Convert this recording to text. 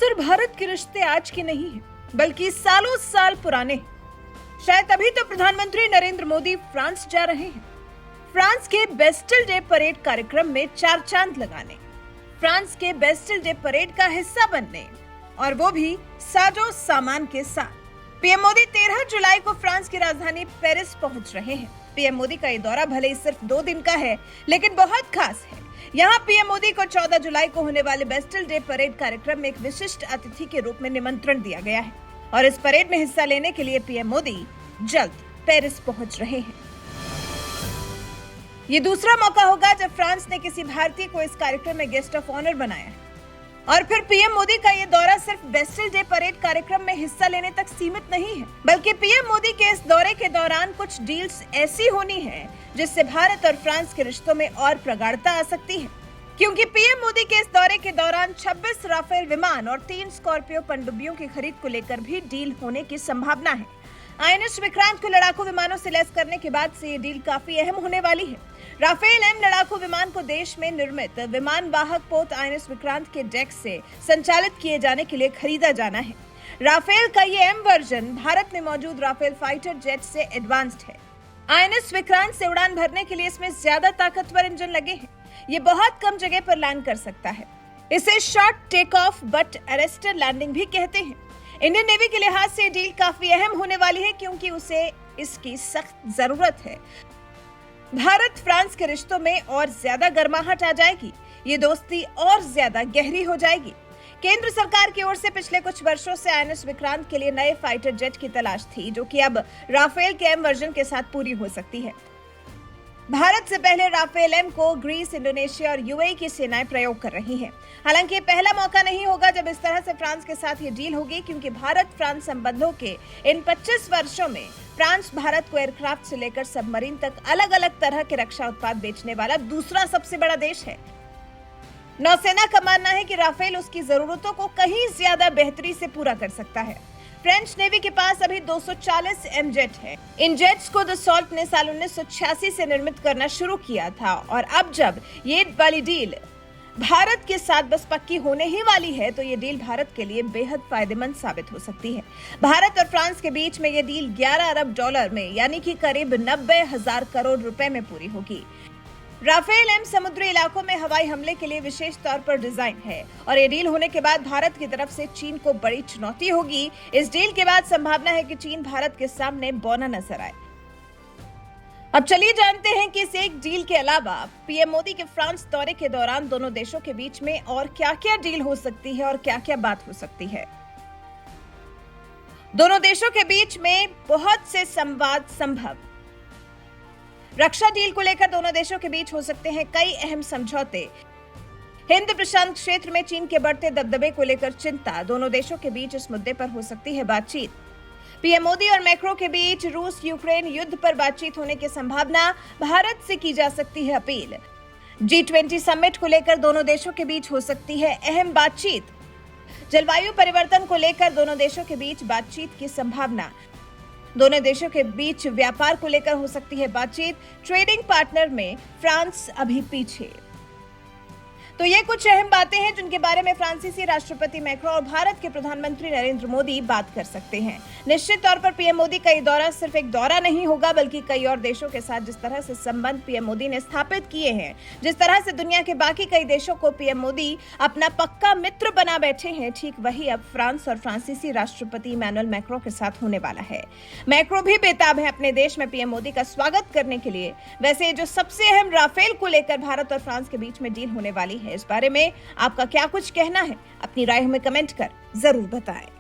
और भारत के रिश्ते आज के नहीं हैं, बल्कि सालों साल पुराने हैं। शायद तभी तो प्रधानमंत्री नरेंद्र मोदी फ्रांस जा रहे हैं, फ्रांस के बेस्टिल डे परेड कार्यक्रम में चार चांद लगाने, फ्रांस के बेस्टिल डे परेड का हिस्सा बनने, और वो भी साजो सामान के साथ। पीएम मोदी 13 जुलाई को फ्रांस की राजधानी पेरिस पहुंच रहे हैं। पीएम मोदी का ये दौरा भले ही सिर्फ 2 दिन का है, लेकिन बहुत खास है। यहाँ पीएम मोदी को 14 जुलाई को होने वाले बेस्टिल डे परेड कार्यक्रम में एक विशिष्ट अतिथि के रूप में निमंत्रण दिया गया है, और इस परेड में हिस्सा लेने के लिए पीएम मोदी जल्द पेरिस पहुंच रहे हैं। ये दूसरा मौका होगा जब फ्रांस ने किसी भारतीय को इस कार्यक्रम में गेस्ट ऑफ ऑनर बनाया है। और फिर पीएम मोदी का ये दौरा सिर्फ बेस्टिल डे परेड कार्यक्रम में हिस्सा लेने तक सीमित नहीं है, बल्कि पीएम मोदी के इस दौरे के दौरान कुछ डील्स ऐसी होनी है जिससे भारत और फ्रांस के रिश्तों में और प्रगाढ़ता आ सकती है। क्योंकि पीएम मोदी के इस दौरे के दौरान 26 राफेल विमान और 3 स्कॉर्पियो पनडुब्बियों की खरीद को लेकर भी डील होने की संभावना है। आईएनएस विक्रांत को लड़ाकू विमानों से लैस करने के बाद से ये डील काफी अहम होने वाली है। राफेल एम लड़ाकू विमान को देश में निर्मित विमान वाहक पोत आईएनएस विक्रांत के डेक से संचालित किए जाने के लिए खरीदा जाना है। राफेल का ये एम वर्जन भारत में मौजूद राफेल फाइटर जेट से एडवांस्ड है। आईएनएस विक्रांत से उड़ान भरने के लिए इसमें ज्यादा ताकतवर इंजन लगे हैं। ये बहुत कम जगह पर लैंड कर सकता है। इसे short take off but arrester landing भी कहते हैं। इंडियन नेवी के लिहाज से डील काफी अहम होने वाली है, क्योंकि उसे इसकी सख्त जरूरत है। भारत फ्रांस के रिश्तों में और ज्यादा गर्माहट आ जाएगी, ये दोस्ती और ज्यादा गहरी हो जाएगी। केंद्र सरकार की ओर से पिछले कुछ वर्षों से आईएनएस विक्रांत के लिए नए फाइटर जेट की तलाश थी, जो कि अब राफेल के एम वर्जन के साथ पूरी हो सकती है। भारत से पहले राफेल एम को ग्रीस, इंडोनेशिया और यूएई की सेनाएं प्रयोग कर रही हैं। हालांकि ये पहला मौका नहीं होगा जब इस तरह से फ्रांस के साथ ये डील होगी, क्योंकि भारत फ्रांस संबंधों के इन 25 वर्षों में फ्रांस भारत को एयरक्राफ्ट से लेकर सबमरीन तक अलग अलग तरह के रक्षा उत्पाद बेचने वाला दूसरा सबसे बड़ा देश है। नौसेना का मानना है कि राफेल उसकी जरूरतों को कहीं ज्यादा बेहतरी से पूरा कर सकता है। फ्रेंच नेवी के पास अभी 240 एम जेट है। इन जेट्स को दसॉल्ट ने साल 1986 से निर्मित करना शुरू किया था, और अब जब ये वाली डील भारत के साथ बस पक्की होने ही वाली है, तो ये डील भारत के लिए बेहद फायदेमंद साबित हो सकती है। भारत और फ्रांस के बीच में ये डील 11 अरब डॉलर में, यानी कि करीब 90,000 करोड़ रुपए में पूरी होगी। राफेल एम समुद्री इलाकों में हवाई हमले के लिए विशेष तौर पर डिजाइन है, और ये डील होने के बाद भारत की तरफ से चीन को बड़ी चुनौती होगी। इस डील के बाद संभावना है कि चीन भारत के सामने बौना नजर आए। अब चलिए जानते हैं कि इस एक डील के अलावा पीएम मोदी के फ्रांस दौरे के दौरान दोनों देशों के बीच में और क्या-क्या डील हो सकती है और क्या-क्या बात हो सकती है। दोनों देशों के बीच में बहुत से संवाद संभव। रक्षा डील को लेकर दोनों देशों के बीच हो सकते हैं कई अहम समझौते। हिंद प्रशांत क्षेत्र में चीन के बढ़ते दबदबे को लेकर चिंता, दोनों देशों के बीच इस मुद्दे पर हो सकती है बातचीत। पीएम मोदी और मैक्रो के बीच रूस यूक्रेन युद्ध पर बातचीत होने की संभावना, भारत से की जा सकती है अपील। G20 समिट को लेकर दोनों देशों के बीच हो सकती है अहम बातचीत। जलवायु परिवर्तन को लेकर दोनों देशों के बीच बातचीत की संभावना। दोनों देशों के बीच व्यापार को लेकर हो सकती है बातचीत। ट्रेडिंग पार्टनर में फ्रांस अभी पीछे। तो ये कुछ अहम बातें हैं जिनके बारे में फ्रांसीसी राष्ट्रपति मैक्रो और भारत के प्रधानमंत्री नरेंद्र मोदी बात कर सकते हैं। निश्चित तौर पर पीएम मोदी का ये दौरा सिर्फ एक दौरा नहीं होगा, बल्कि कई और देशों के साथ जिस तरह से संबंध पीएम मोदी ने स्थापित किए हैं, जिस तरह से दुनिया के बाकी कई देशों को पीएम मोदी अपना पक्का मित्र बना बैठे हैं, ठीक वही अब फ्रांस और फ्रांसीसी राष्ट्रपति इमैनुअल मैक्रो के साथ होने वाला है। मैक्रो भी बेताब है अपने देश में पीएम मोदी का स्वागत करने के लिए। वैसे जो सबसे अहम राफेल को लेकर भारत और फ्रांस के बीच में डील होने वाली है, इस बारे में आपका क्या कुछ कहना है? अपनी राय हमें कमेंट कर जरूर बताएं।